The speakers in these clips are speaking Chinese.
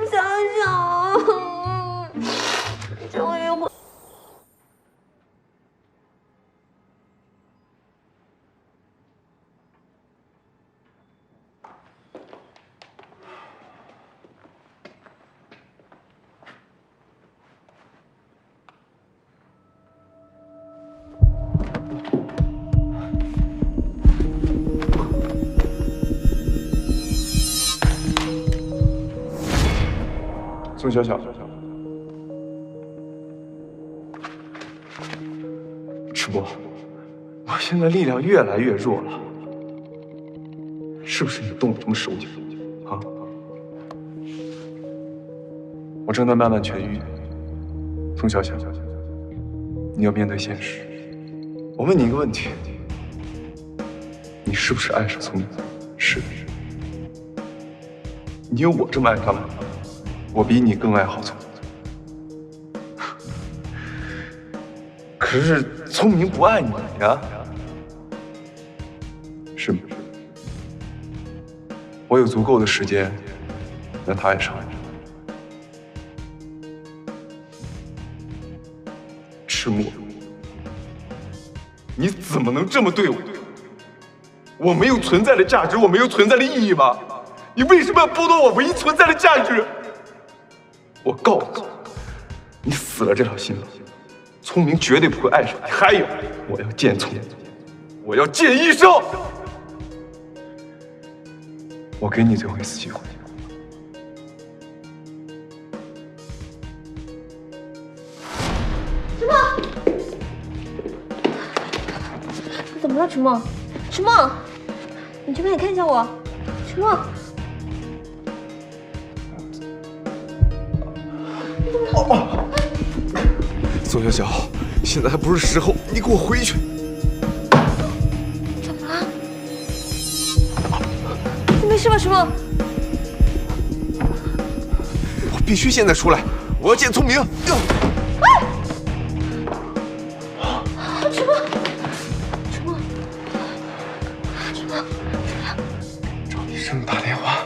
小小，终于回。宋小小，赤膊，我现在力量越来越弱了，是不是你动了什么手脚啊？我正在慢慢痊愈。宋小小，你要面对现实。我问你一个问题：你是不是爱上聪明？是的。你有我这么爱他吗？我比你更爱郝聪明，可是聪明不爱你呀，是吗？我有足够的时间让他爱上你。赤木，你怎么能这么对我？我没有存在的价值，我没有存在的意义吗？你为什么要剥夺我唯一存在的价值？我告诉你，你死了这条心了，聪明绝对不会爱上你。还有，我要见聪明，我要见医生。我给你最后一次机会。什么？你怎么了，迟梦？迟梦，你这边也看一下我。迟梦。宋小小，现在还不是时候，你给我回去。怎么了？你没事吧，迟梦？我必须现在出来，我要见聪明。迟梦，迟梦，迟梦，找医生打电话，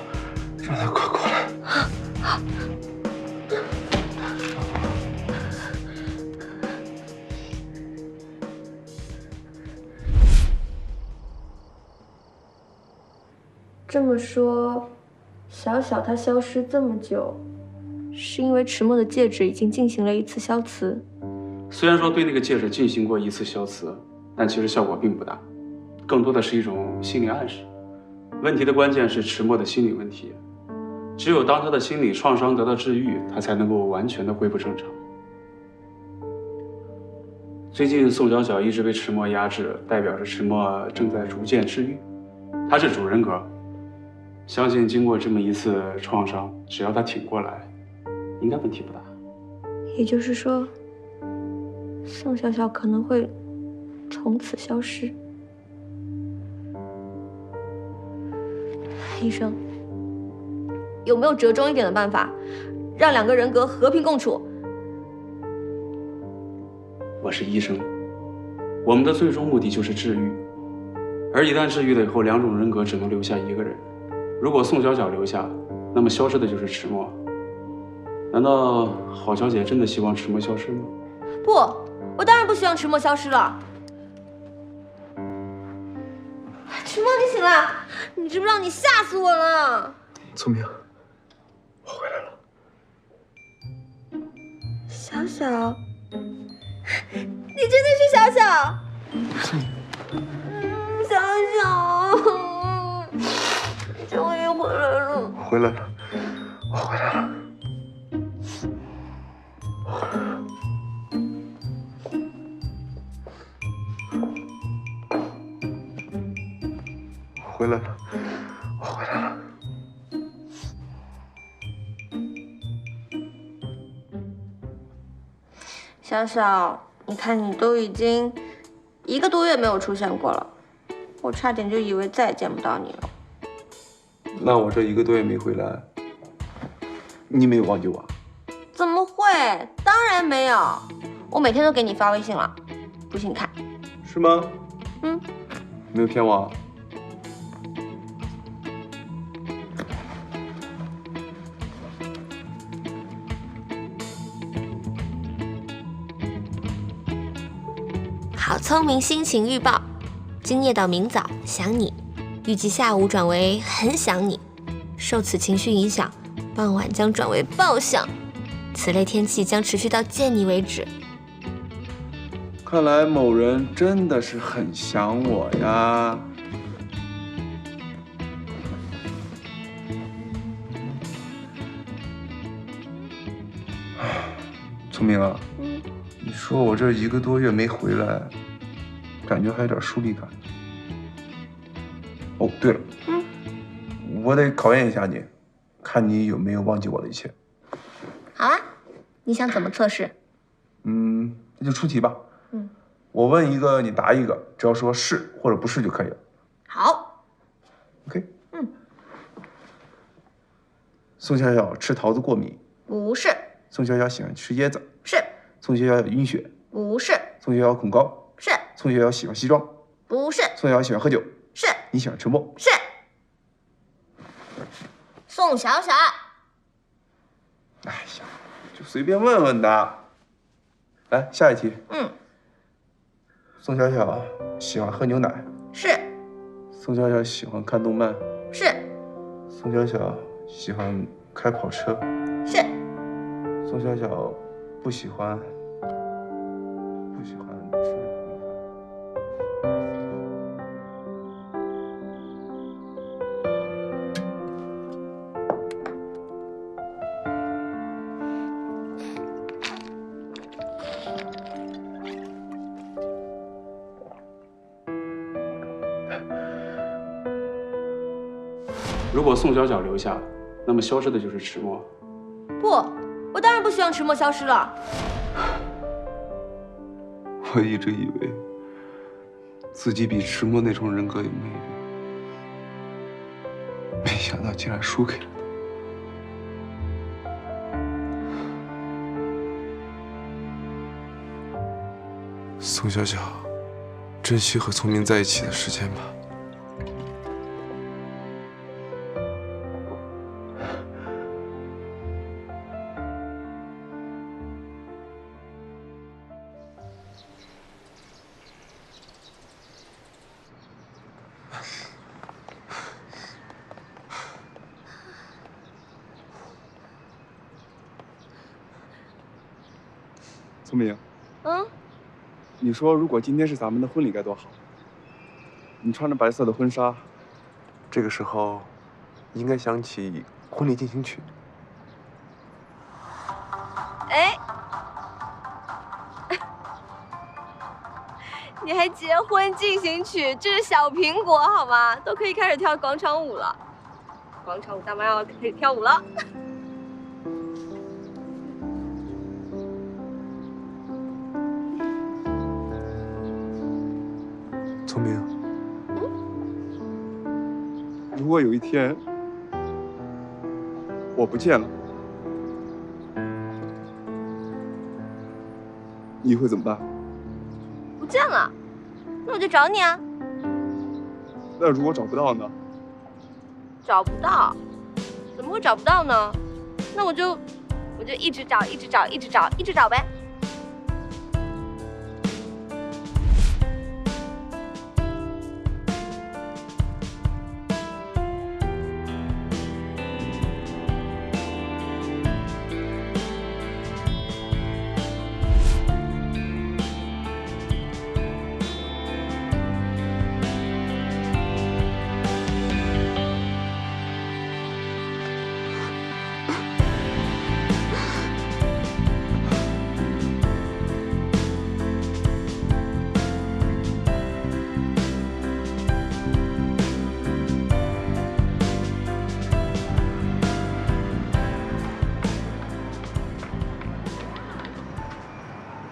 让他快过来。这么说，小小他消失这么久，是因为迟梦的戒指已经进行了一次消磁。虽然说对那个戒指进行过一次消磁，但其实效果并不大，更多的是一种心理暗示。问题的关键是迟墨的心理问题，只有当他的心理创伤得到治愈，他才能够完全的恢复正常。最近宋小小一直被迟墨压制，代表着迟墨正在逐渐治愈。他是主人格，相信经过这么一次创伤，只要他挺过来，应该问题不大。也就是说，宋小小可能会从此消失。医生，有没有折中一点的办法，让两个人格和平共处？我是医生，我们的最终目的就是治愈，而一旦治愈了以后，两种人格只能留下一个人。如果宋小小留下，那么消失的就是迟墨。难道郝小姐真的希望迟墨消失吗？不，我当然不希望迟墨消失了。迟墨，你醒了！你知不知道你吓死我了？聪明，我回来了。小小，你真的是小小？小小，终于回来了。我回来了，我回来了。我回来了，我回来了。小小，你看你都已经1个多月没有出现过了，我差点就以为再也见不到你了。那我这1个多月没回来，你没有忘记我？怎么会？当然没有，我每天都给你发微信了，不信你看。是吗？嗯，没有骗我啊？好聪明心情预报：今夜到明早想你，预计下午转为很想你，受此情绪影响，傍晚将转为爆想，此类天气将持续到见你为止。看来某人真的是很想我呀。聪明啊，你说我这1个多月没回来，感觉还有点疏离感。哦，对了，我得考验一下你，看你有没有忘记我的一切。好啊，你想怎么测试？那就出题吧。我问一个，你答一个，只要说是或者不是就可以了。好。OK。宋小小吃桃子过敏。不是。宋小小喜欢吃椰子。是。宋小小有晕血。不是。宋小小恐高。是。宋小小喜欢西装。不是。宋小小喜欢喝酒。是。你喜欢沉默。是。宋小小。哎呀，就随便问问的。来，下一题。宋小小喜欢喝牛奶。是。宋小小喜欢看动漫。是。宋小小喜欢开跑车。是。宋小小不喜欢吃米饭。如果宋小小留下，那么消失的就是迟默。不，我当然不希望迟默消失了。我一直以为自己比迟默那种人格有魅力，没想到竟然输给了他。宋小小，珍惜和聪明在一起的时间吧。聪明，你说如果今天是咱们的婚礼该多好。你穿着白色的婚纱，这个时候应该响起婚礼进行曲。哎，你还结婚进行曲？这是小苹果好吗？都可以开始跳广场舞了。广场舞大妈要开始跳舞了。聪明，如果有一天我不见了，你会怎么办？不见了，那我就找你啊。那如果找不到呢？找不到？怎么会找不到呢？那我就一直找，一直找，一直找，一直找呗。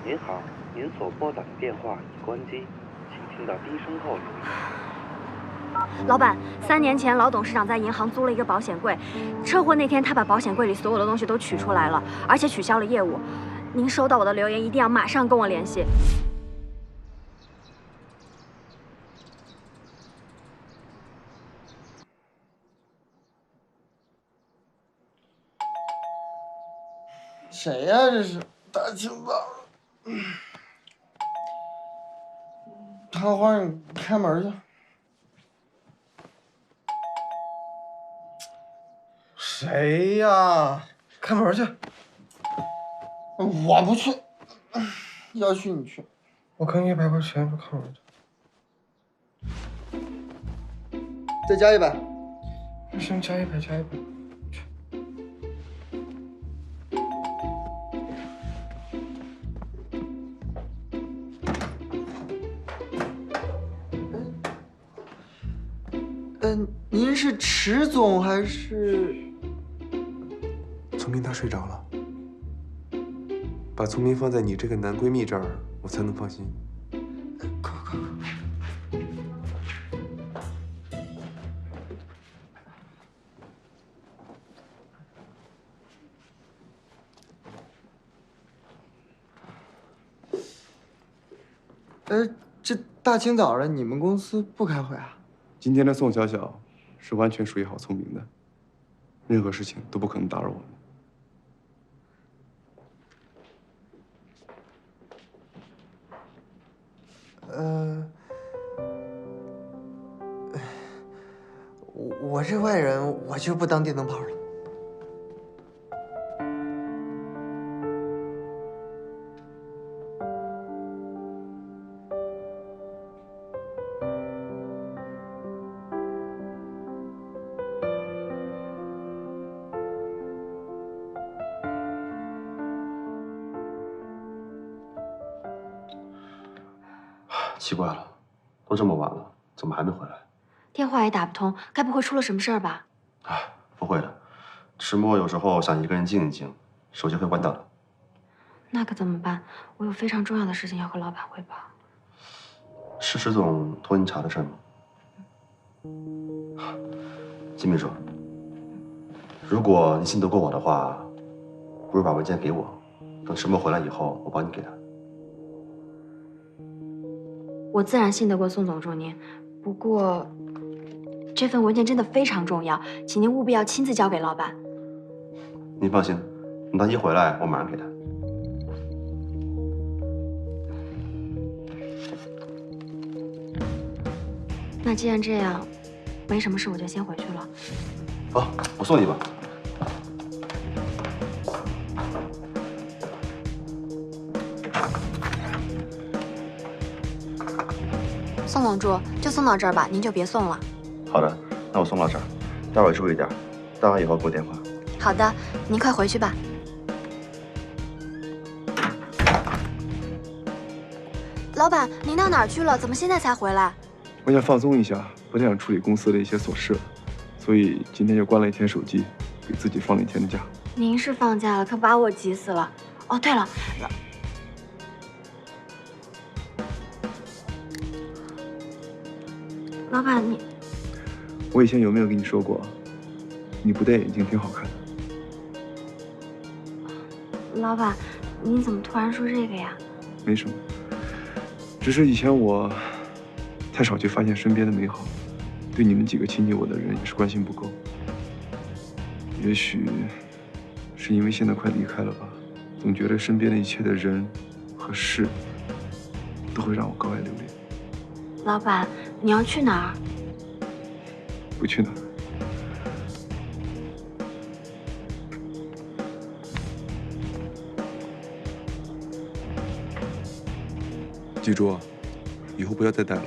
您好，您所拨打的电话已关机，请听到低声后留言。老板，3年前老董事长在银行租了一个保险柜，车祸那天他把保险柜里所有的东西都取出来了，而且取消了业务。您收到我的留言，一定要马上跟我联系。谁呀？这是大清早。看花，你开门去。谁呀？开门去。我不去，要去你去。我给你100块钱，不开门去。再加100。行，加100，加100。去。您是迟总还是？聪明他睡着了，把聪明放在你这个男闺蜜这儿，我才能放心。快。这大清早的，你们公司不开会啊？今天的宋小小是完全属于郝聪明的，任何事情都不可能打扰我们。我这外人，我就不当电灯泡了。奇怪了，都这么晚了，怎么还没回来？电话也打不通，该不会出了什么事儿吧？不会的，迟默有时候想一个人静一静，手机会关掉的。那可怎么办？我有非常重要的事情要和老板汇报。是石总托你查的事儿吗？金秘书，如果你信得过我的话，不如把文件给我，等迟默回来以后，我帮你给他。我自然信得过宋总助您，不过这份文件真的非常重要，请您务必要亲自交给老板。您放心，等他一回来，我马上给他。那既然这样，没什么事，我就先回去了。好，我送你吧。宋总助，就送到这儿吧，您就别送了。好的，那我送到这儿，待会儿注意点，到完以后给我电话。好的，您快回去吧。老板，您到哪儿去了？怎么现在才回来？我想放松一下，不太想处理公司的一些琐事，所以今天就关了1天手机，给自己放了1天的假。您是放假了，可把我急死了。哦，对了，老板，我以前有没有跟你说过，你不戴眼镜挺好看的？老板，您怎么突然说这个呀？没什么，只是以前我太少去发现身边的美好，对你们几个亲近我的人也是关心不够。也许是因为现在快离开了吧，总觉得身边的一切的人和事都会让我格外留恋。老板，你要去哪儿？不去哪儿。记住啊，以后不要再戴了。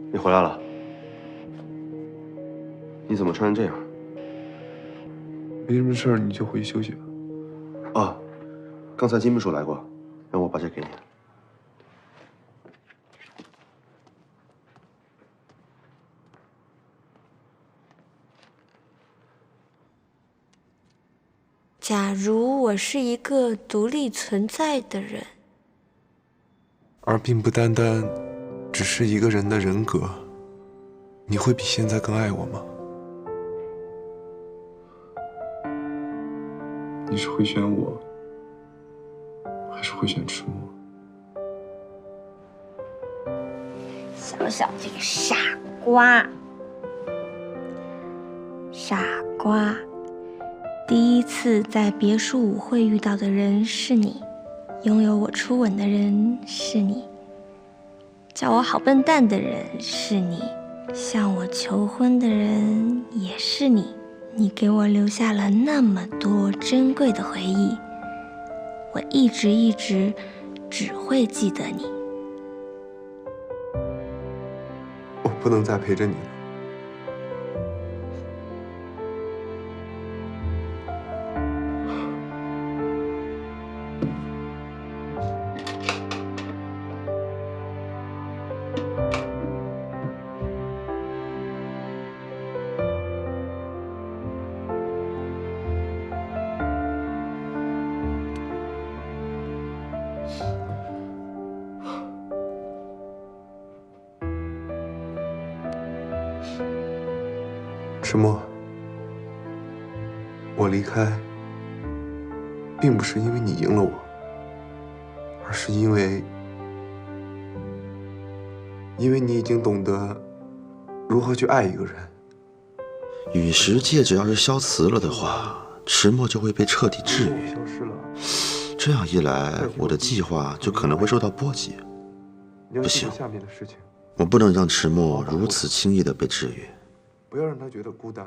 你回来了？你怎么穿成这样？没什么事儿，你就回去休息吧。啊，刚才金秘书来过，让我把这给你。假如我是一个独立存在的人，而并不单单只是一个人的人格，你会比现在更爱我吗？你是会选我，还是会选迟墨？小小这个傻瓜，傻瓜！第一次在别墅舞会遇到的人是你，拥有我初吻的人是你，叫我好笨蛋的人是你，向我求婚的人也是你。你给我留下了那么多珍贵的回忆，我一直只会记得你。我不能再陪着你了。迟墨，我离开，并不是因为你赢了我，而是因为你已经懂得如何去爱一个人。陨石戒指要是消磁了的话，迟墨就会被彻底治愈。这样一来，我的计划就可能会受到波及。不行，我不能让迟墨如此轻易地被治愈。不要让他觉得孤单。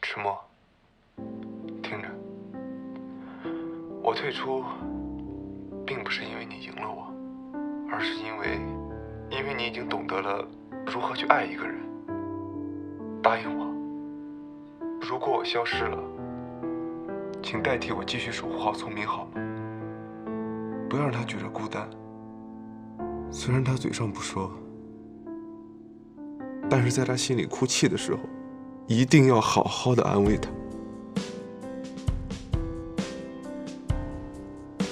迟墨，听着，我退出，并不是因为你赢了我，而是因为你已经懂得了如何去爱一个人。答应我，如果我消失了，请代替我继续守护好聪明，好吗？不要让他觉着孤单。虽然他嘴上不说，但是在他心里哭泣的时候，一定要好好的安慰他。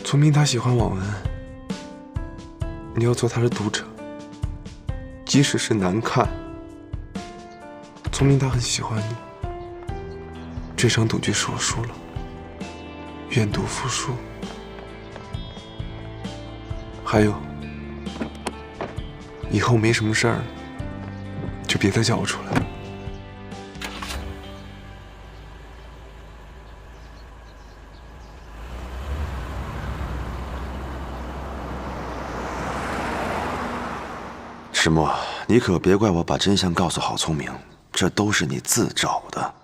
聪明他喜欢网文，你要做他的读者，即使是难看。聪明他很喜欢你，这场赌局是我输了，愿赌服输。还有，以后没什么事儿，就别再叫我出来了。迟墨，你可别怪我把真相告诉郝聪明，这都是你自找的。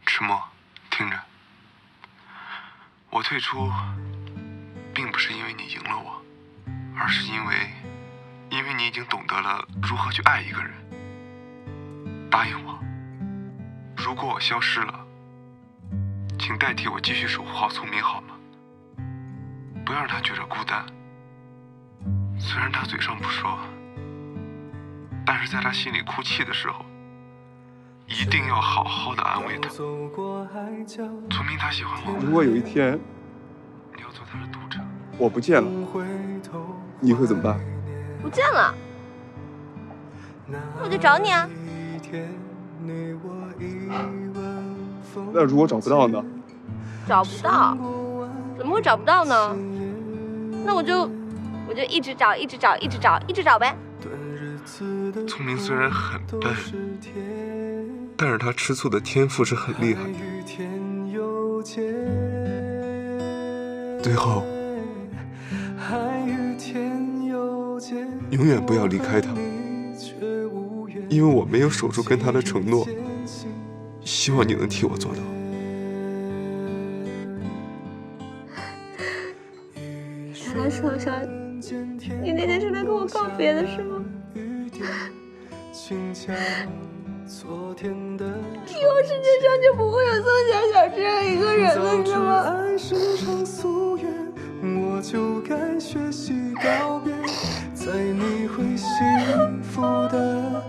迟墨，听着，我退出，并不是因为你赢了我，而是因为你已经懂得了如何去爱一个人。答应我，如果我消失了，请代替我继续守护好聪明，好吗？不要让他觉着孤单。虽然他嘴上不说，但是在他心里哭泣的时候，一定要好好的安慰他。聪明他喜欢我。如果有一天你要做他的读者，我不见了，你会怎么办？不见了，那我就找你啊。那如果找不到呢？找不到？怎么会找不到呢？那我就一直找，一直找，一直找，一直找呗。聪明虽然很笨，但是他吃醋的天赋是很厉害的。最后，永远不要离开他，因为我没有守住跟他的承诺。希望你能替我做到。原来小小，你那天是来跟我告别的是吗？以后世界上就不会有宋小小这样一个人了，是吗？我就该学习告别，在你会幸福的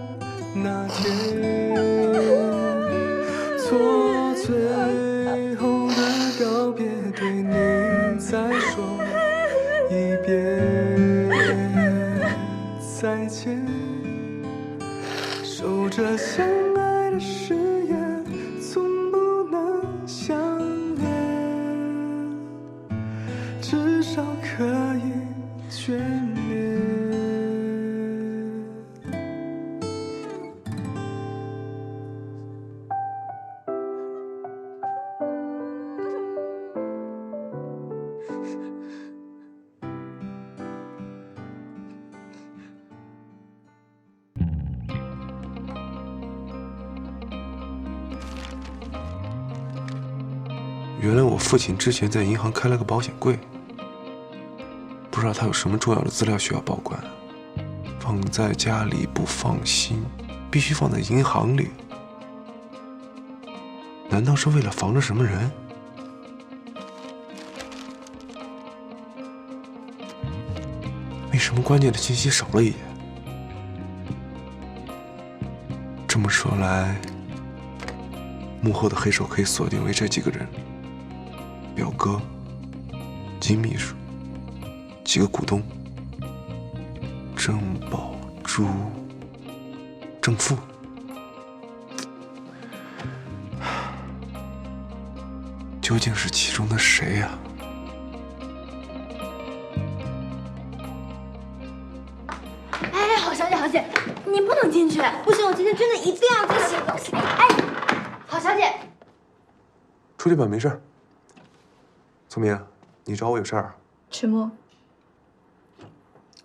那天，做最后的告别，对你再说一遍再见，守着相爱的誓言，从不能相恋，至少可以眷恋。原来我父亲之前在银行开了个保险柜，不知道他有什么重要的资料需要保管，放在家里不放心，必须放在银行里。难道是为了防着什么人？为什么关键的信息少了一页？这么说来，幕后的黑手可以锁定为这几个人：表哥、金秘书、几个股东、郑宝珠、郑富。究竟是其中的谁呀？哎，好小姐，好姐，你不能进去。不行，我今天真的一定要去洗东西。哎，好小姐，出去吧，没事儿。聪明，你找我有事儿？迟墨，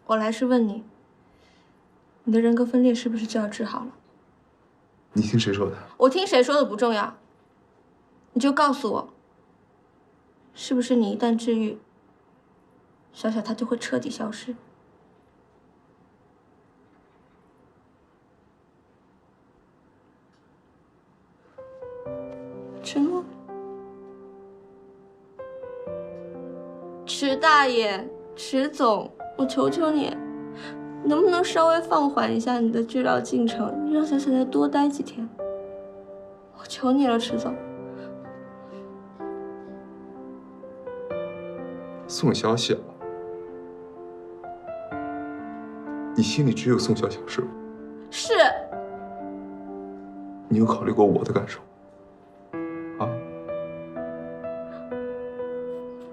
我来是问你，你的人格分裂是不是就要治好了？你听谁说的？我听谁说的不重要，你就告诉我，是不是你一旦治愈，小小他就会彻底消失？迟墨，迟大爷，迟总，我求求你，能不能稍微放缓一下你的治疗进程，你让小小再多待几天？我求你了，迟总。宋小小，你心里只有宋小小是吗？是。你有考虑过我的感受？啊？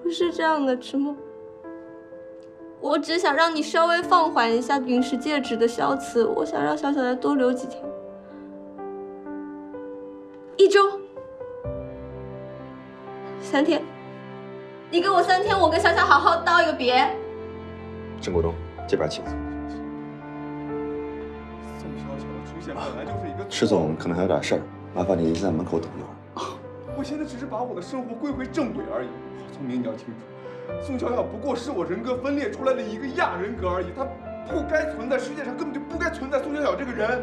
不是这样的，迟墨。我只想让你稍微放缓一下陨石戒指的消磁，我想让小小再多留几天，1周，3天。你给我3天，我跟小小好好道一个别。郑国东，这边请。宋小小的出现本来就是一个……迟总可能还有点事儿，麻烦您在门口等一会儿。我现在只是把我的生活归回正轨而已。聪明，你要清楚，宋小小不过是我人格分裂出来的一个亚人格而已，他不该存在，世界上根本就不该存在宋小小这个人。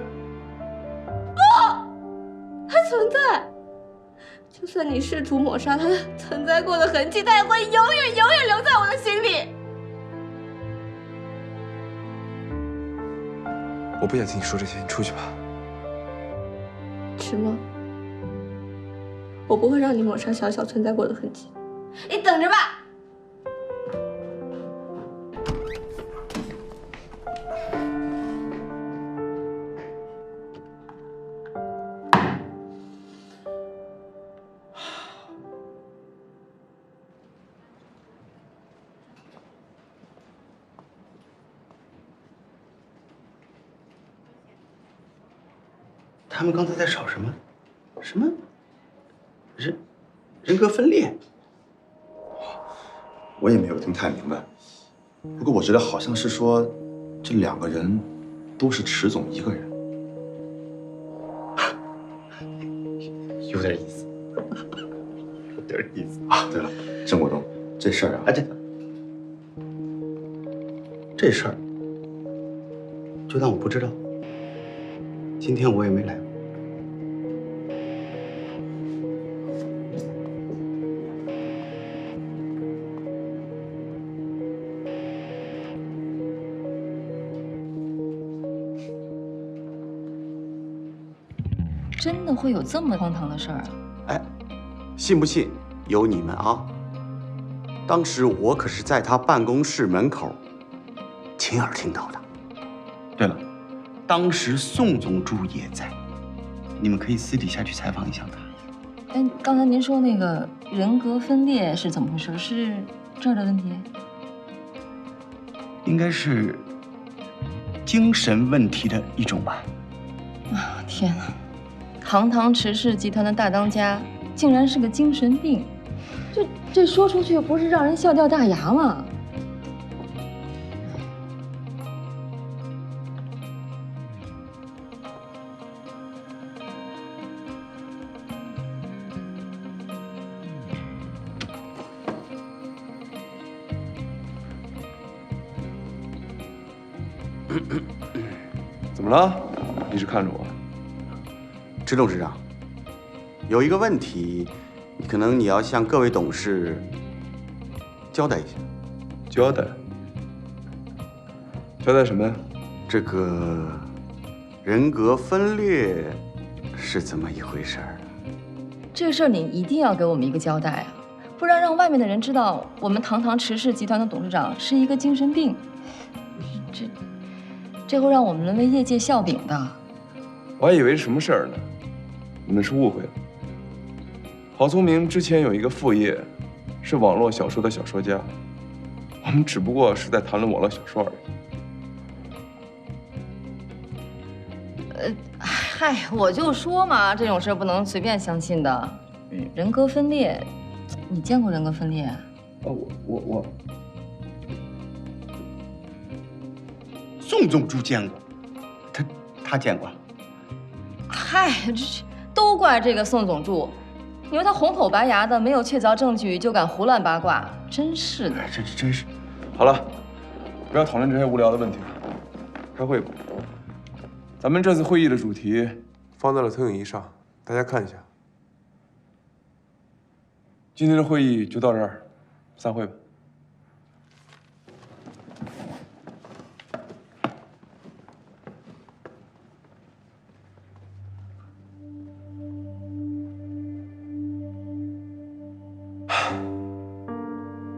不，他存在。就算你试图抹杀他存在过的痕迹，他也会永远永远留在我的心里。我不想听你说这些，你出去吧。迟墨，我不会让你抹杀小小存在过的痕迹，你等着吧。他们刚才在吵什么？什么人格分裂？我也没有听太明白。不过我觉得好像是说，这2个人都是迟总一个人，有点意思，有点意思啊。对了，郑国栋，这事儿啊，这事儿就当我不知道。今天我也没来过。真的会有这么荒唐的事儿啊？哎，信不信由你们啊。当时我可是在他办公室门口亲耳听到的。对了，当时宋总助也在，你们可以私底下去采访一下他。哎，刚才您说那个人格分裂是怎么回事？是这儿的问题？应该是精神问题的一种吧。啊，天哪！堂堂池氏集团的大当家，竟然是个精神病，这说出去不是让人笑掉大牙吗？怎么了？一直看着我。池董事长，有一个问题，可能你要向各位董事交代一下。交代？交代什么呀？这个人格分裂是怎么一回事儿？这个事儿你一定要给我们一个交代啊，不然让外面的人知道我们堂堂池氏集团的董事长是一个精神病，这会让我们沦为业界笑柄的。我还以为是什么事儿呢，你们是误会了。郝聪明之前有一个副业，是网络小说的小说家，我们只不过是在谈论网络小说而已。嗨，我就说嘛，这种事不能随便相信的。人格分裂，你见过人格分裂啊？我宋总助见过，他见过。嗨，这都怪这个宋总助，你说他红口白牙的，没有确凿证据就敢胡乱八卦，真是的。这真是。好了，不要讨论这些无聊的问题了，开会吧。咱们这次会议的主题放在了投影仪上，大家看一下。今天的会议就到这儿，散会吧。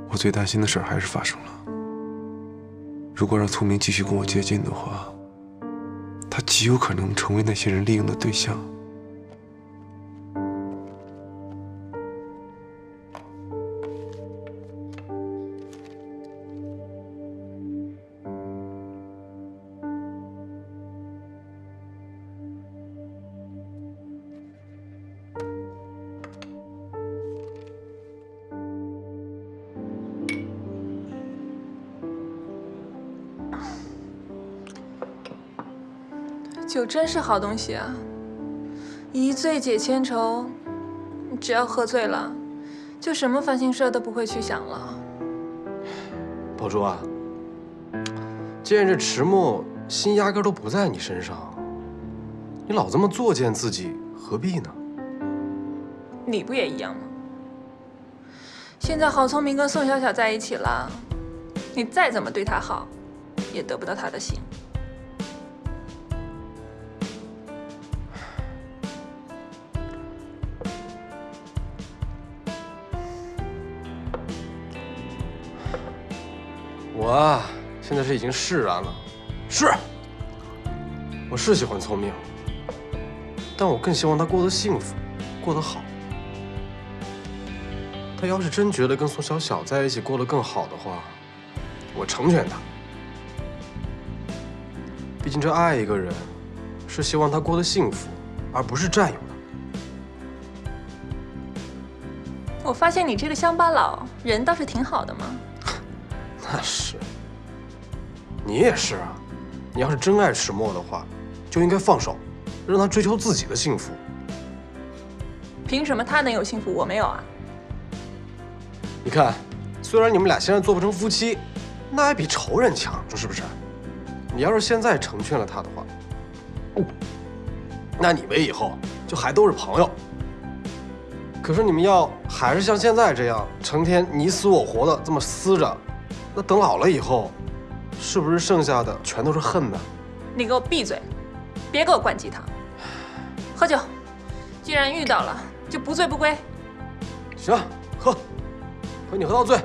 我最担心的事儿还是发生了。如果让聪明继续跟我接近的话，他极有可能成为那些人利用的对象。酒真是好东西啊，一醉解千愁。只要喝醉了，就什么烦心事都不会去想了。宝珠啊，既然这迟墨心压根都不在你身上，你老这么作践自己，何必呢？你不也一样吗？现在郝聪明跟宋小小在一起了，你再怎么对他好，也得不到他的心。我啊，现在是已经释然了，我是喜欢聪明，但我更希望他过得幸福，过得好。他要是真觉得跟宋小小在一起过得更好的话，我成全他。毕竟这爱一个人，是希望他过得幸福，而不是占有他。我发现你这个乡巴佬人倒是挺好的嘛。那是，你也是啊。你要是真爱迟墨的话，就应该放手，让他追求自己的幸福。凭什么他能有幸福，我没有啊？你看，虽然你们俩现在做不成夫妻，那也比仇人强，说是不是？你要是现在成全了他的话，那你们以后就还都是朋友。可是你们要还是像现在这样，成天你死我活的这么撕着，那等老了以后，是不是剩下的全都是恨呢？你给我闭嘴，别给我灌鸡汤。喝酒，既然遇到了，就不醉不归。行，喝，陪你喝到醉。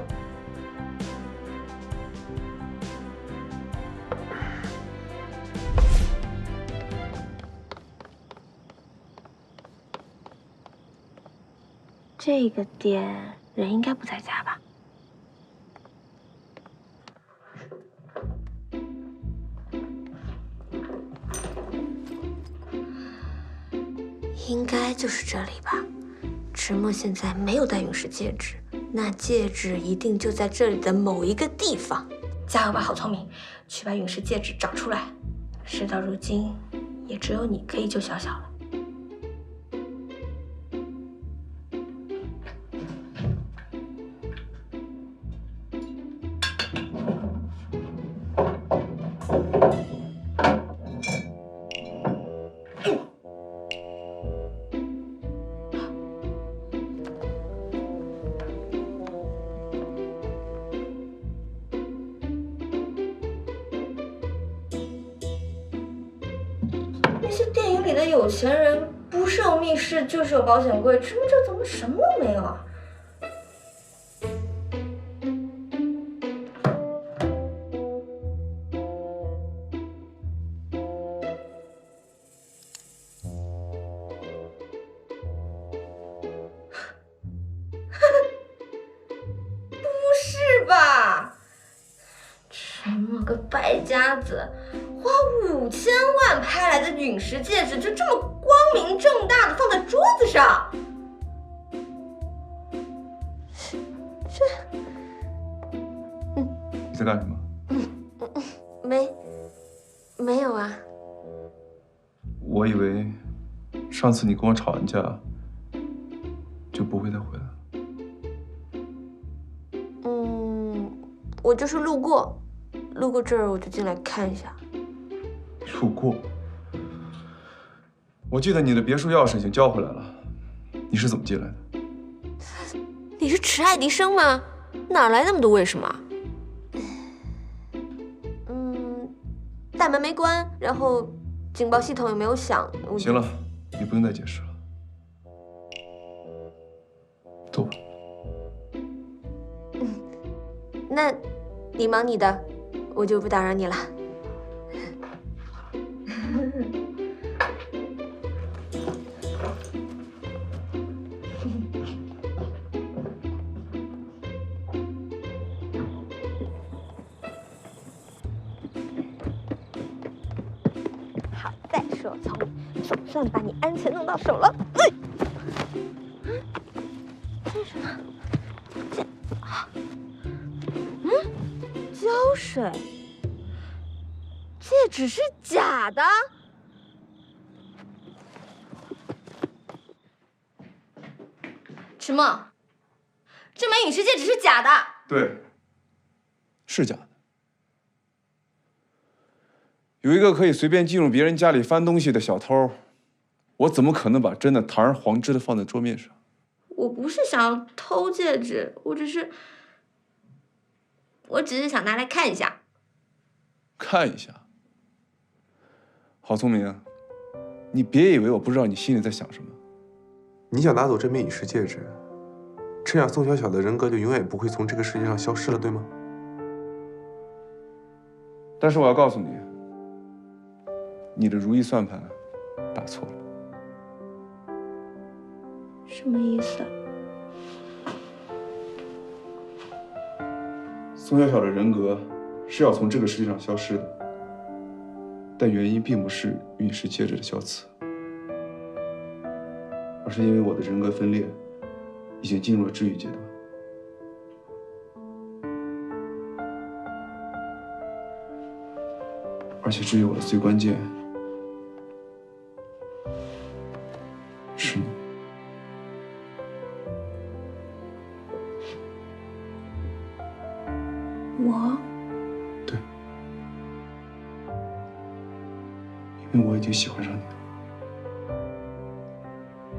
这个点人应该不在家吧？应该就是这里吧。迟墨现在没有戴陨石戒指，那戒指一定就在这里的某一个地方。加油吧，好聪明，去把陨石戒指找出来。事到如今，也只有你可以救小小了。那些电影里的有钱人不是有密室就是有保险柜，迟墨这怎么什么都没有啊？不是吧？迟墨个败家子，花5000万拍来的陨石戒指，就这么光明正大的放在桌子上，你在干什么？没有啊。我以为上次你跟我吵完架，就不会再回来了。我就是路过这儿，我就进来看一下。路过。我记得你的别墅钥匙已经交回来了，你是怎么进来的？你是迟爱迪生吗？哪来那么多为什么？大门没关，然后警报系统也没有响。行了，你不用再解释了。走吧。那你忙你的，我就不打扰你了。好在是我聪明，总算把你安全弄到手了。这是什么？胶水，戒指是假的。迟墨，这枚陨石戒指是假的。对，是假的。有一个可以随便进入别人家里翻东西的小偷，我怎么可能把真的堂而皇之的放在桌面上？我不是想要偷戒指，我只是想拿来看一下。看一下。好聪明啊！你别以为我不知道你心里在想什么。你想拿走这枚陨石戒指，这样宋小小的人格就永远不会从这个世界上消失了，对吗？但是我要告诉你，你的如意算盘打错了。什么意思？宋小小的人格是要从这个世界上消失的，但原因并不是陨石戒指的消磁，而是因为我的人格分裂已经进入了治愈阶段。而且治愈我的最关键是你。我？对，因为我已经喜欢上你了，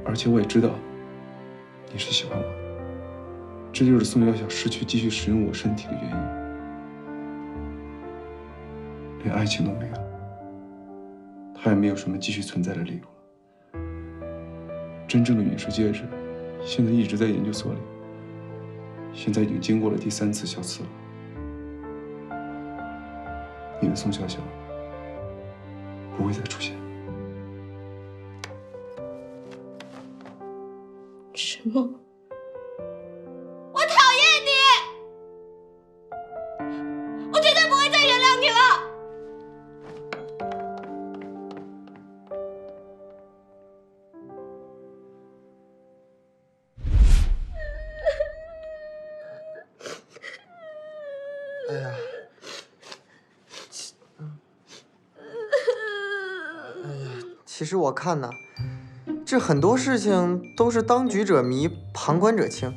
而且我也知道你是喜欢我的，这就是宋小小失去继续使用我身体的原因。连爱情都没有，他也没有什么继续存在的理由了。真正的陨石戒指，现在一直在研究所里，现在已经经过了第3次消磁了。你的宋小小不会再出现。什么？我讨厌你！我绝对不会再原谅你了！哎呀，其实我看呐，这很多事情都是当局者迷，旁观者清。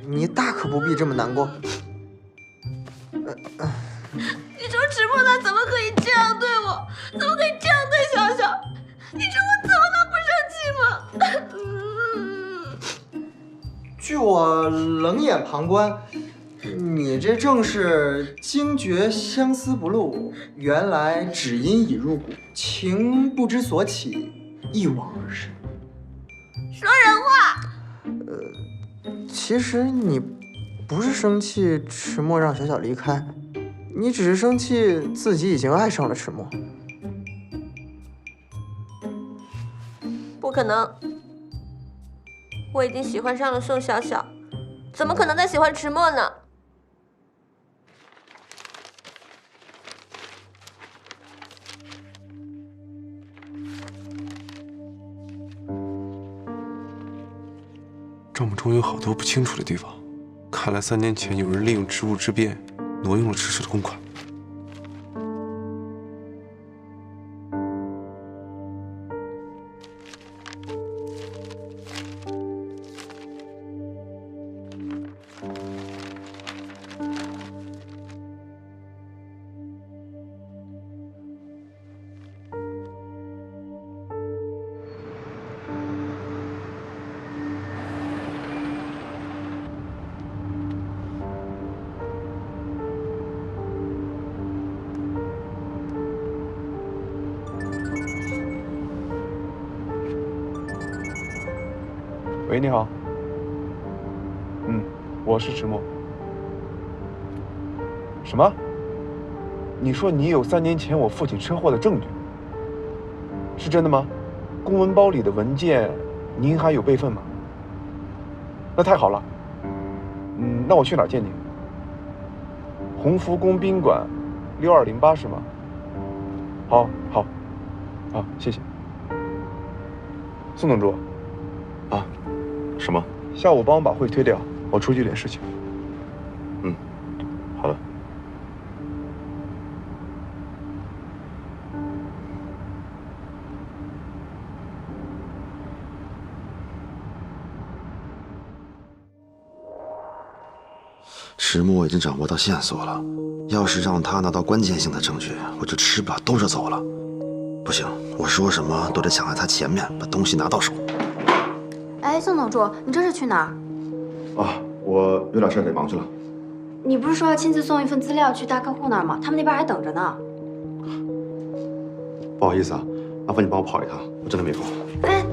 你大可不必这么难过。你说迟墨他怎么可以这样对我？怎么可以这样对小小？你说我怎么能不生气吗？据我冷眼旁观，你这正是惊觉相思不露，原来只因已入骨，情不知所起，一往而深。说人话！其实你不是生气迟墨让小小离开，你只是生气自己已经爱上了迟墨。不可能，我已经喜欢上了宋小小，怎么可能再喜欢迟墨呢？账目中有好多不清楚的地方，看来3年前有人利用职务之便，挪用了迟氏的公款。喂，你好。我是迟墨。什么？你说你有3年前我父亲车祸的证据？是真的吗？公文包里的文件，您还有备份吗？那太好了。那我去哪儿见您？鸿福宫宾馆6208是吗？好，谢谢。宋董柱。啊，什么？下午帮我把会推掉，我出去有点事情。好的。迟墨已经掌握到线索了，要是让他拿到关键性的证据，我就吃不了兜着走了。不行，我说什么都得抢在他前面，把东西拿到手。哎，宋董柱，你这是去哪儿？我有点事得忙去了。你不是说要亲自送一份资料去大客户那儿吗？他们那边还等着呢。不好意思啊，麻烦你帮我跑一趟，我真的没空。哎。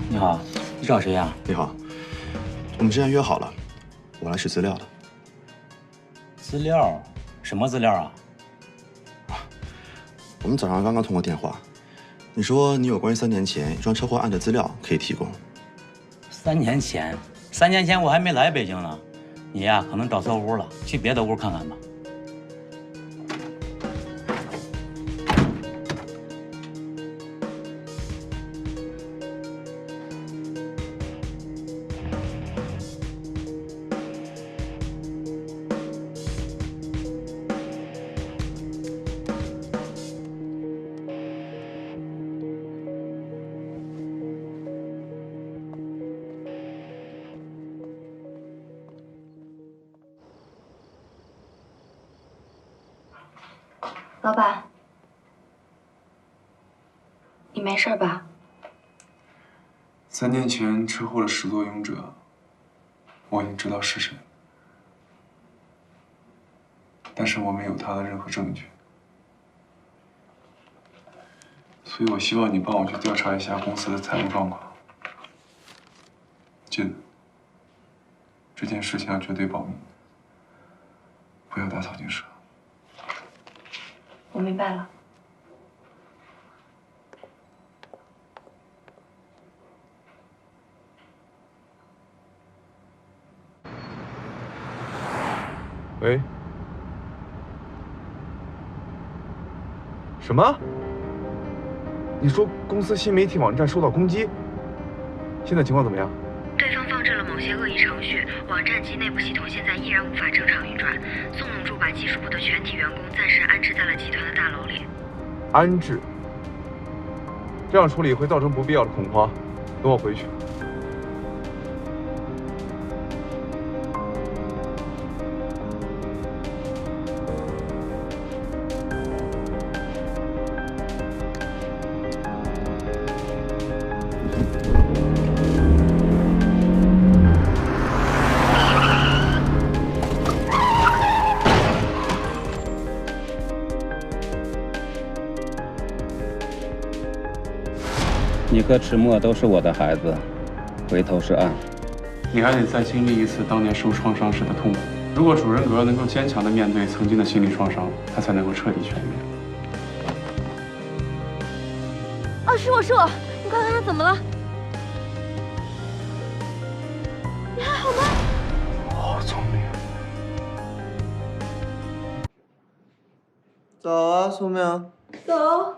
你好，你找谁呀？你好，我们之前约好了，我来取资料的。资料？什么资料啊？我们早上刚刚通过电话，你说你有关于3年前一桩车祸案的资料可以提供。3年前我还没来北京呢，你呀可能找错屋了，去别的屋看看吧。老板，你没事吧？3年前车祸的始作俑者，我已经知道是谁，但是我没有他的任何证据，所以我希望你帮我去调查一下公司的财务状况。记得，这件事情要绝对保密，不要打草惊蛇。我明白了。喂？什么？你说公司新媒体网站受到攻击？现在情况怎么样？对方放置了某些恶意程序，网站及内部系统现在依然无法正常运转。宋总助把技术部的全体员工暂时安置在了集团的大楼里。安置？这样处理会造成不必要的恐慌。等我回去。你和迟墨都是我的孩子，回头是岸。你还得再经历一次当年受创伤时的痛苦。如果主人格能够坚强地面对曾经的心理创伤，他才能够彻底痊愈。啊，是我，你快看他怎么了？你还好吗？好聪明。走啊，苏明。走。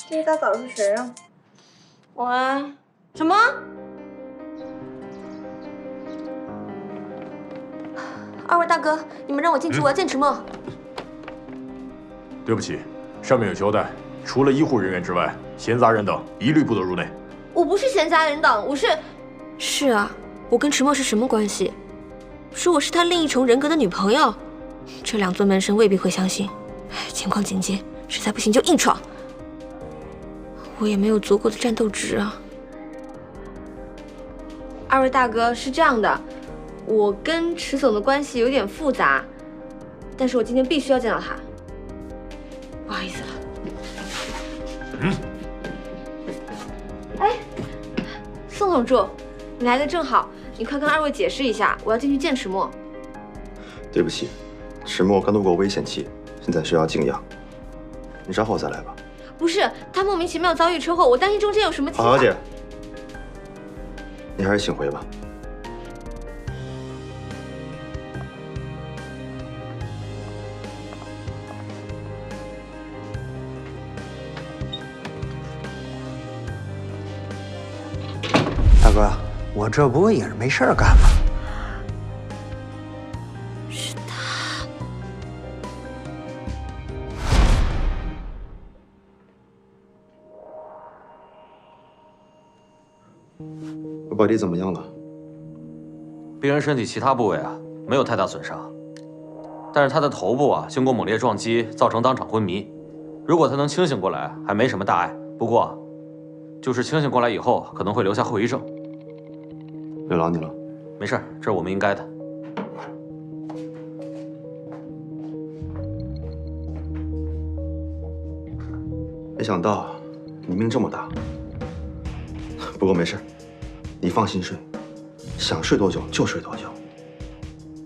这一大早是谁啊？喂，什么？二位大哥，你们让我进去，我要见迟墨。对不起，上面有交代，除了医护人员之外，闲杂人等一律不得入内。我不是闲杂人等，我是……是啊，我跟迟墨是什么关系？说我是他另一重人格的女朋友，这2尊门生未必会相信。情况紧急，实在不行就硬闯。我也没有足够的战斗值啊。二位大哥，是这样的，我跟迟总的关系有点复杂，但是我今天必须要见到他，不好意思了。哎，宋总助，你来的正好，你快跟2位解释一下，我要进去见迟墨。对不起，迟墨刚度过危险期，现在需要静养，你稍后再来吧。不是，他莫名其妙遭遇车祸，我担心中间有什么计划。郝小姐，你还是请回吧。大哥，我这不也是没事干吗？是他。我宝弟怎么样了？病人身体其他部位啊没有太大损伤，但是他的头部啊经过猛烈撞击，造成当场昏迷。如果他能清醒过来，还没什么大碍。不过，就是清醒过来以后，可能会留下后遗症。有劳你了。没事，这是我们应该的。没想到你命这么大。不过没事，你放心睡，想睡多久就睡多久。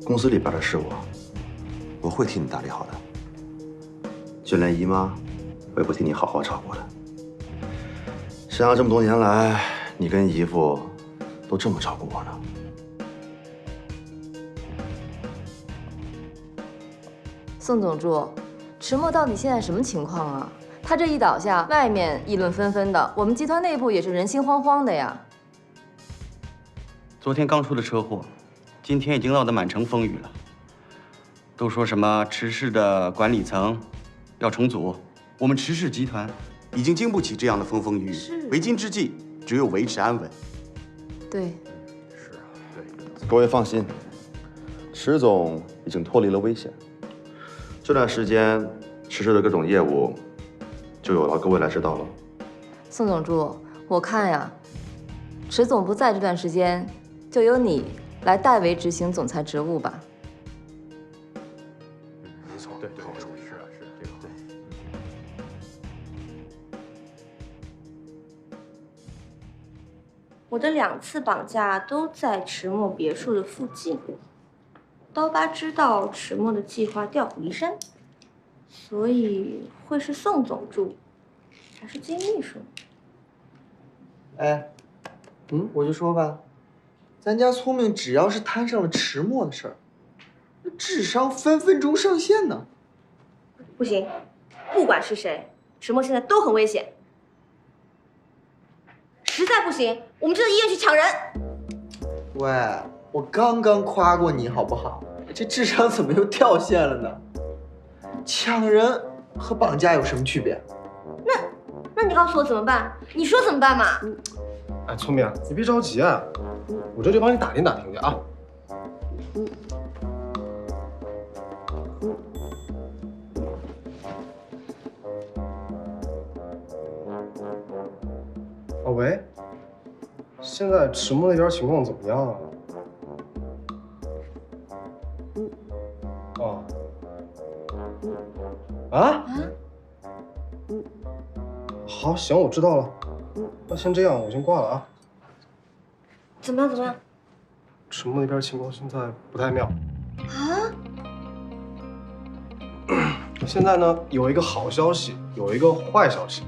公司里边的事我会替你打理好的。就连姨妈，我也会替你好好照顾的。谁让这么多年来，你跟姨父都这么照顾我呢？宋总助，迟墨到底现在什么情况啊？他这一倒下，外面议论纷纷的，我们集团内部也是人心惶惶的呀。昨天刚出的车祸，今天已经闹得满城风雨了。都说什么迟氏的管理层要重组，我们迟氏集团已经经不起这样的风风雨雨，为今之计只有维持安稳。对，是啊，对。各位放心，迟总已经脱离了危险。这段时间，迟氏的各种业务就有劳各位来指导了。宋总助，我看呀，迟总不在这段时间，就由你来代为执行总裁职务吧。没错，对，好主意，是啊，是这个对。我的2次绑架都在迟墨别墅的附近。刀疤知道迟墨的计划调虎离山，所以会是宋总助，还是金秘书？哎，我就说吧，咱家聪明只要是摊上了迟墨的事儿，智商分分钟上线呢。不行，不管是谁，迟墨现在都很危险。实在不行，我们就到医院去抢人。喂，我刚刚夸过你好不好？这智商怎么又掉线了呢？抢人和绑架有什么区别？那你告诉我怎么办？你说怎么办嘛？哎，聪明，你别着急啊，我这就帮你打听打听去啊。哦喂，现在迟墨那边情况怎么样啊？哦。啊？好，行，我知道了。那先这样，我先挂了啊。怎么样？怎么样？迟墨那边情况现在不太妙。啊？现在呢，有一个好消息，有一个坏消息。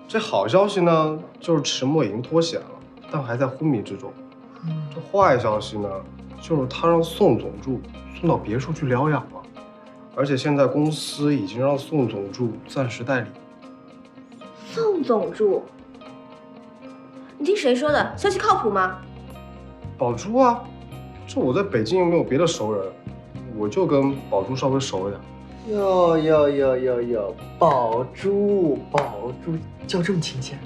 这好消息呢，就是迟墨已经脱险了，但还在昏迷之中。这坏消息呢，就是他让宋总助送到别墅去疗养了，而且现在公司已经让宋总助暂时代理。宋总助，你听谁说的？消息靠谱吗？宝珠啊，这我在北京又没有别的熟人，我就跟宝珠稍微熟一点。哟，宝珠，叫这么亲切？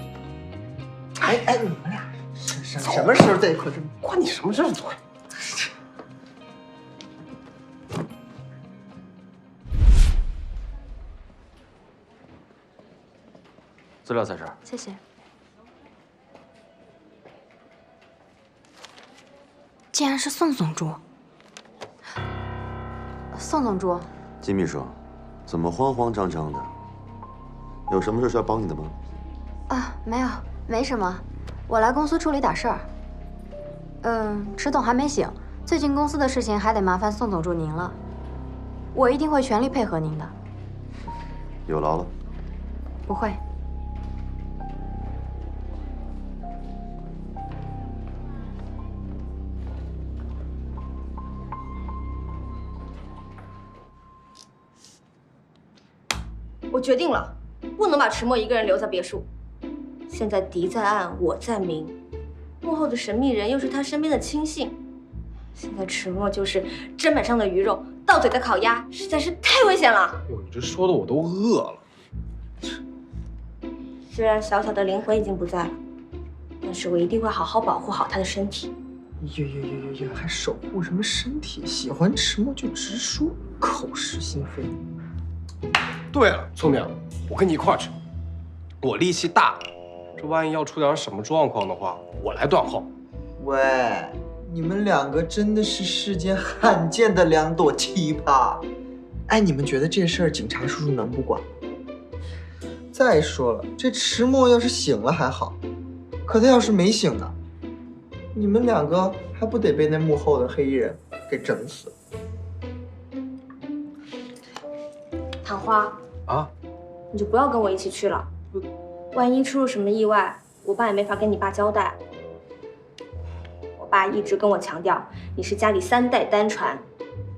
哎，你们俩什么时候在一块？关你什么事？资料在这儿。谢谢。竟然是宋总助。宋总助，金秘书，怎么慌慌张张的？有什么事需要帮你的吗？啊，没什么，我来公司处理点事儿。迟总还没醒，最近公司的事情还得麻烦宋总助您了。我一定会全力配合您的。有劳了。不会。我决定了，不能把迟墨一个人留在别墅。现在敌在暗，我在明，幕后的神秘人又是他身边的亲信。现在迟墨就是砧板上的鱼肉，到嘴的烤鸭，实在是太危险了。哟，你这说的我都饿了。虽然小小的灵魂已经不在了，但是我一定会好好保护好他的身体。哟，还守护什么身体？喜欢迟墨就直说，口是心非。对了，聪明，我跟你一块儿去。我力气大，这万一要出点什么状况的话，我来断后。喂，你们两个真的是世间罕见的2朵奇葩。哎，你们觉得这事儿警察叔叔能不管？再说了，这迟墨要是醒了还好，可他要是没醒呢，你们两个还不得被那幕后的黑衣人给整死。唐花啊，你就不要跟我一起去了，万一出了什么意外，我爸也没法跟你爸交代。我爸一直跟我强调，你是家里3代单传，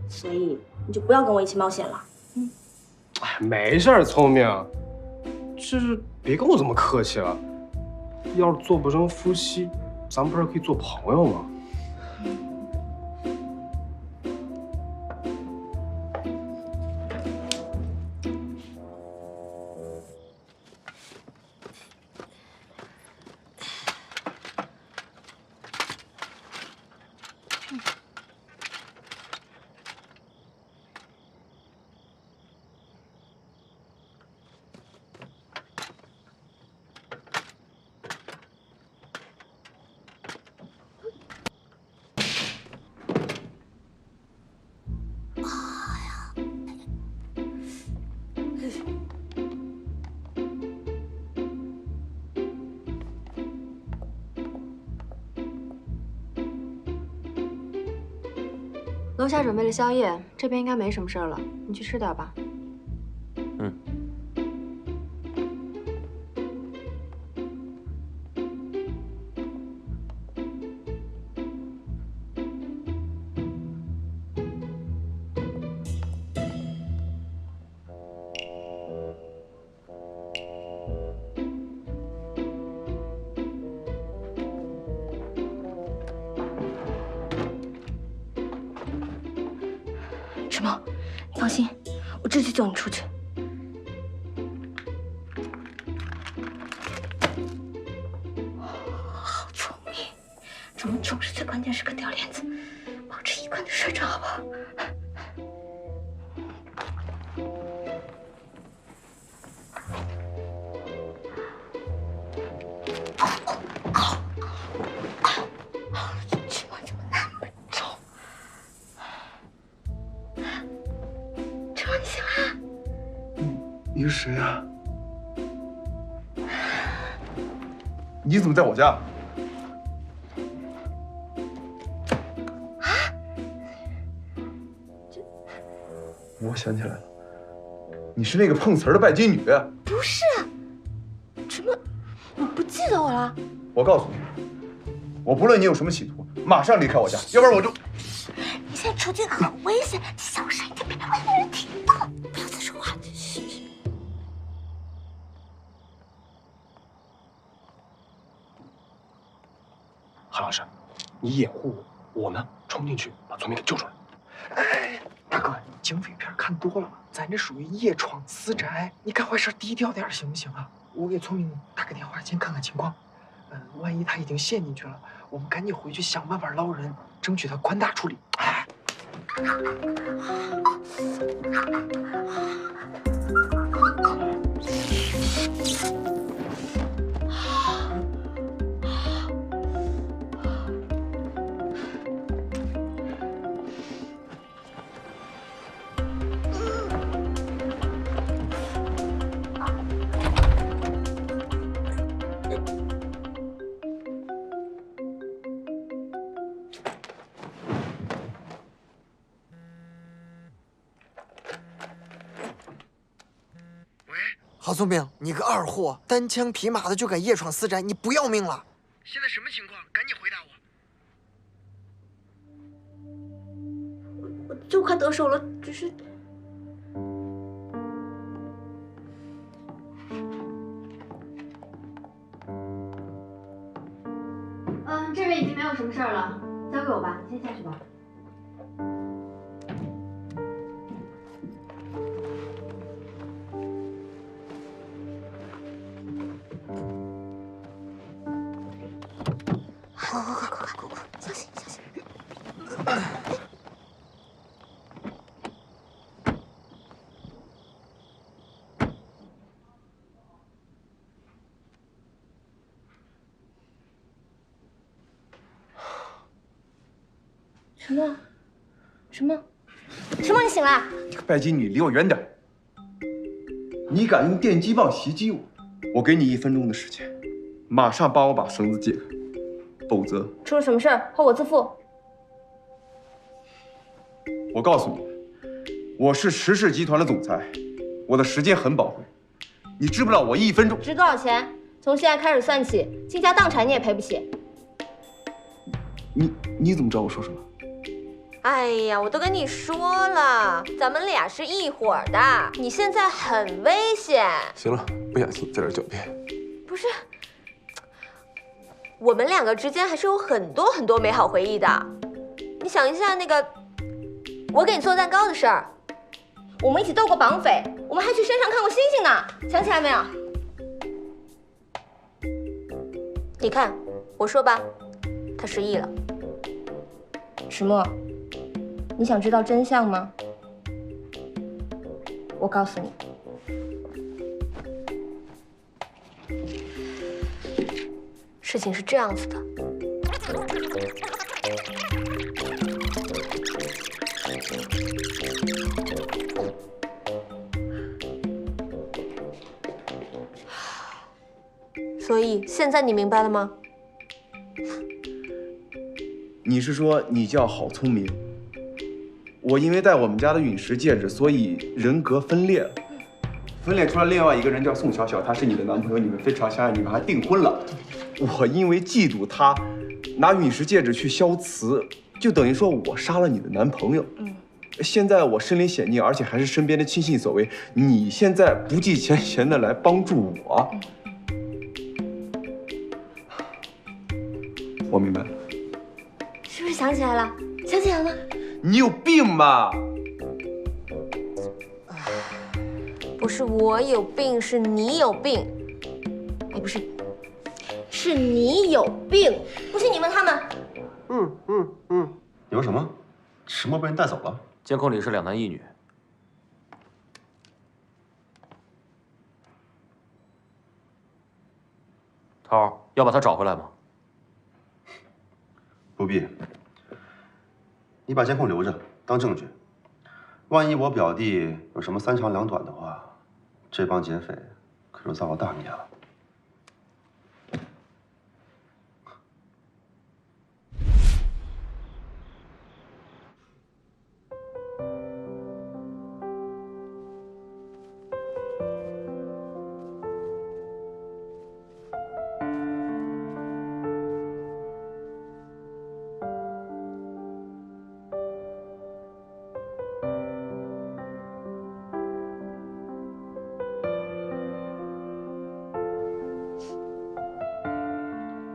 所以你就不要跟我一起冒险了。哎，没事儿，聪明，就是别跟我这么客气了。要是做不成夫妻，咱们不是可以做朋友吗？楼下准备了宵夜，这边应该没什么事儿了，你去吃点吧。嗯。陈梦，你放心，我这就救你出去。好聪明，怎么总是在关键时刻掉链子？保持一贯的率真，好不好？你是谁啊？你怎么在我家？我想起来了，你是那个碰瓷儿的拜金女。不是，怎么你不记得我了？我告诉你，我不论你有什么企图，马上离开我家，要不然我就……你现在处境很危险，小声一点，别被外面人听到。不要再说话。韩老师，你掩护我，我呢冲进去把村民给救出来。哎，大哥，你警匪片看多了，咱这属于夜闯私宅，你干坏事低调点行不行啊？我给村民打个电话，先看看情况。万一他已经陷进去了，我们赶紧回去想办法捞人，争取他宽大处理。哎。郝聪明，你个二货，单枪匹马的就敢夜闯私宅，你不要命了？现在什么情况？赶紧回答我就快得手了，只是……这边已经没有什么事儿了，交给我吧，你先下去吧。快，小心！什么？你醒了？这个拜金女，离我远点！你敢用电击棒袭击我，我给你1分钟的时间，马上帮我把绳子解开，否则出了什么事儿，后果自负。我告诉你，我是池氏集团的总裁，我的时间很宝贵，你知不知道我1分钟值多少钱？从现在开始算起，倾家荡产你也赔不起。你怎么知道我说什么？哎呀，我都跟你说了，咱们俩是一伙儿的，你现在很危险。行了，不想听你在这狡辩。不是，我们两个之间还是有很多很多美好回忆的。你想一下那个，我给你做蛋糕的事儿，我们一起斗过绑匪，我们还去山上看过星星呢，想起来没有？你看，我说吧，他失忆了。石墨，你想知道真相吗？我告诉你，事情是这样子的。所以现在你明白了吗？你是说你叫郝聪明？我因为戴我们家的陨石戒指，所以人格分裂了，分裂出来另外一个人叫宋小小，他是你的男朋友，你们非常相爱，你们还订婚了。我因为嫉妒他，拿陨石戒指去消磁，就等于说我杀了你的男朋友。现在我身临险境，而且还是身边的亲信所为，你现在不计前嫌的来帮助我，我明白了。是不是想起来了？想起来了？你有病吧？不是我有病，是你有病。哎，不是，是你有病，不是你们他们。有什么？石墨被人带走了？监控里是2男1女。涛，要把他找回来吗？不必，你把监控留着当证据。万一我表弟有什么3长2短的话，这帮劫匪可就造了大孽了。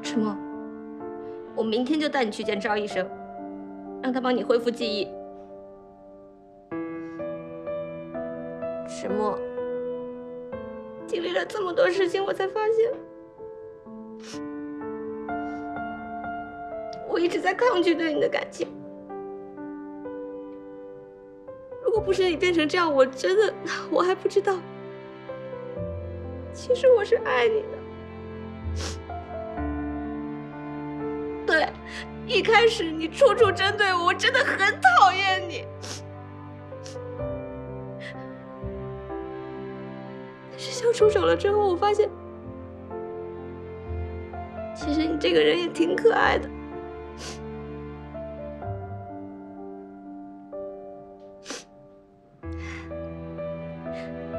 石墨，我明天就带你去见赵医生，让他帮你恢复记忆。石墨，经历了这么多事情，我才发现，我一直在抗拒对你的感情。如果不是你变成这样，我真的，我还不知道，其实我是爱你的。对，一开始你处处针对我，我真的很讨厌你。但是相处久了之后，我发现，其实你这个人也挺可爱的。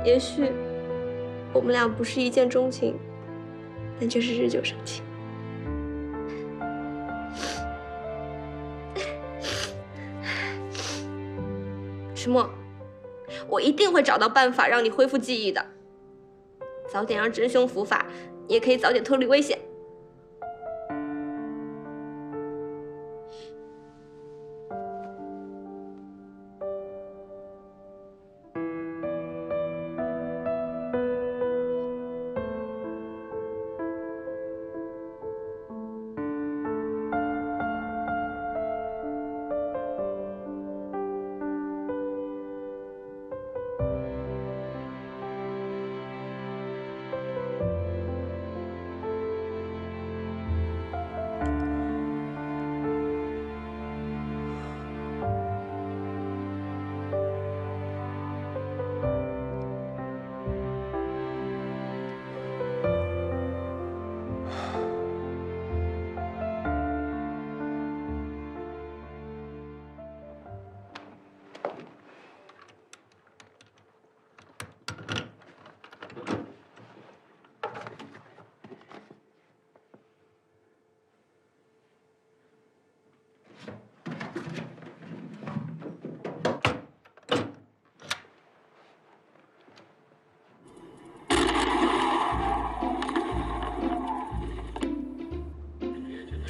也许我们俩不是一见钟情，但却是日久生情。石墨，我一定会找到办法让你恢复记忆的。早点让真凶伏法，你也可以早点脱离危险。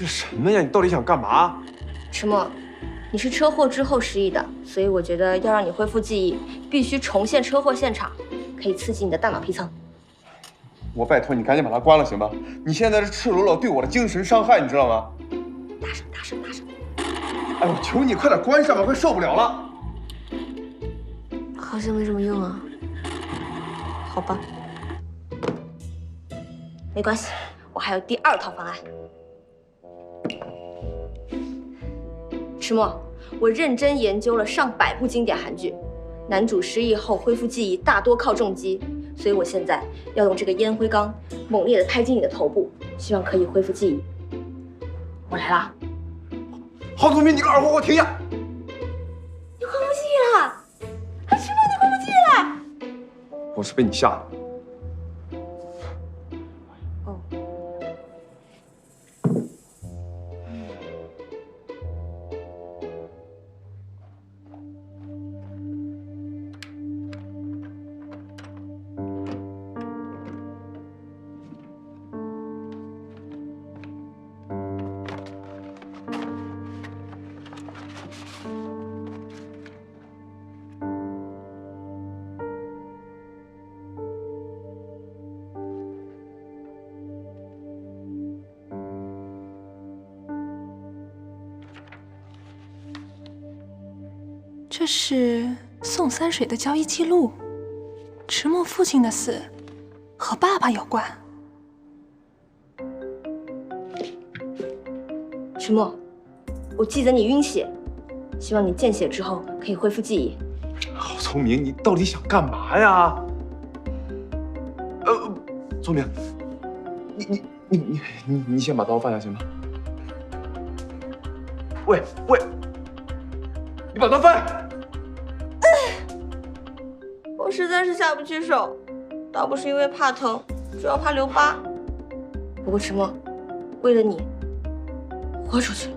这什么呀？你到底想干嘛？迟墨，你是车祸之后失忆的，所以我觉得要让你恢复记忆，必须重现车祸现场，可以刺激你的大脑皮层。我拜托你赶紧把它关了，行吧？你现在是赤裸裸对我的精神伤害，你知道吗？大声，大声，大声！哎，我求你快点关上吧，快受不了了。好像没什么用啊。好吧，没关系，我还有第2套方案。迟墨，我认真研究了上百部经典韩剧，男主失忆后恢复记忆大多靠重击，所以我现在要用这个烟灰缸猛烈地拍进你的头部，希望可以恢复记忆。我来了。郝宗明，你个二货，给我停下！你恢复记忆了？迟墨，你恢复记忆了？我是被你吓的。哦。这是宋三水的交易记录。迟墨父亲的死和爸爸有关。迟墨，我记得你晕血，希望你见血之后可以恢复记忆。郝聪明，你到底想干嘛呀？聪明，你先把刀放下行吗？喂，你把刀放下！我实在是下不去手，倒不是因为怕疼，主要怕留疤。不过迟墨，为了你，豁出去了。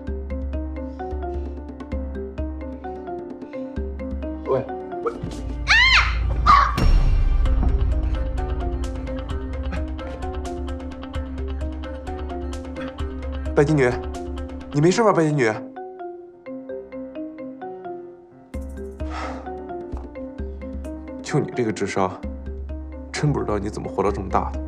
喂，拜金女，你没事吧？拜金女。就你这个智商，真不知道你怎么活到这么大的。